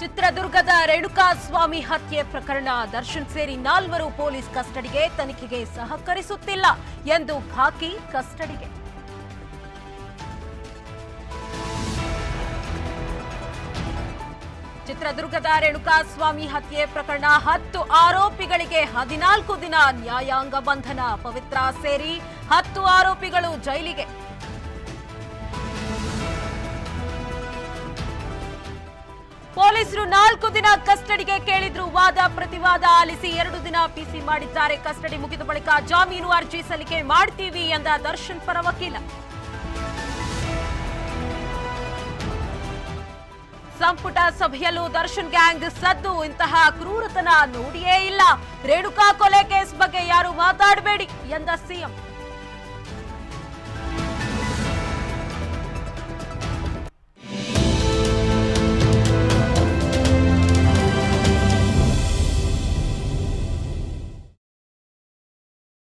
ಚಿತ್ರದುರ್ಗದ ರೇಣುಕಾಸ್ವಾಮಿ ಹತ್ಯೆ ಪ್ರಕರಣ ದರ್ಶನ್ ಸೇರಿ 4 ಪೊಲೀಸ್ ಕಸ್ಟಡಿಗೆ ತನಿಖೆಗೆ ಸಹಕರಿಸುತ್ತಿಲ್ಲ ಎಂದು ಖಾಕಿ ಕಸ್ಟಡಿಗೆ. ಚಿತ್ರದುರ್ಗದ ರೇಣುಕಾಸ್ವಾಮಿ ಹತ್ಯೆ ಪ್ರಕರಣ 10 ಆರೋಪಿಗಳಿಗೆ 14 ದಿನ ನ್ಯಾಯಾಂಗ ಬಂಧನ. ಪವಿತ್ರ ಸೇರಿ 10 ಆರೋಪಿಗಳು ಜೈಲಿಗೆ. ಪೊಲೀಸರು 4 ದಿನ ಕಸ್ಟಡಿಗೆ ಕೇಳಿದ್ರು. ವಾದ ಪ್ರತಿವಾದ ಆಲಿಸಿ 2 ದಿನ ಪಿಸಿ ಮಾಡಿದ್ದಾರೆ. ಕಸ್ಟಡಿ ಮುಗಿದ ಬಳಿಕ ಜಾಮೀನು ಅರ್ಜಿ ಸಲ್ಲಿಕೆ ಮಾಡ್ತೀವಿ ಎಂದ ದರ್ಶನ್ ಪರ ವಕೀಲ. ಸಂಪುಟ ಸಭೆಯಲ್ಲೂ ದರ್ಶನ್ ಗ್ಯಾಂಗ್ ಸದ್ದು. ಇಂತಹ ಕ್ರೂರತನ ನೋಡಿಯೇ ಇಲ್ಲ. ರೇಣುಕಾ ಕೊಲೆ ಕೇಸ್ ಬಗ್ಗೆ ಯಾರು ಮಾತಾಡಬೇಡಿ ಎಂದ ಸಿಎಂ.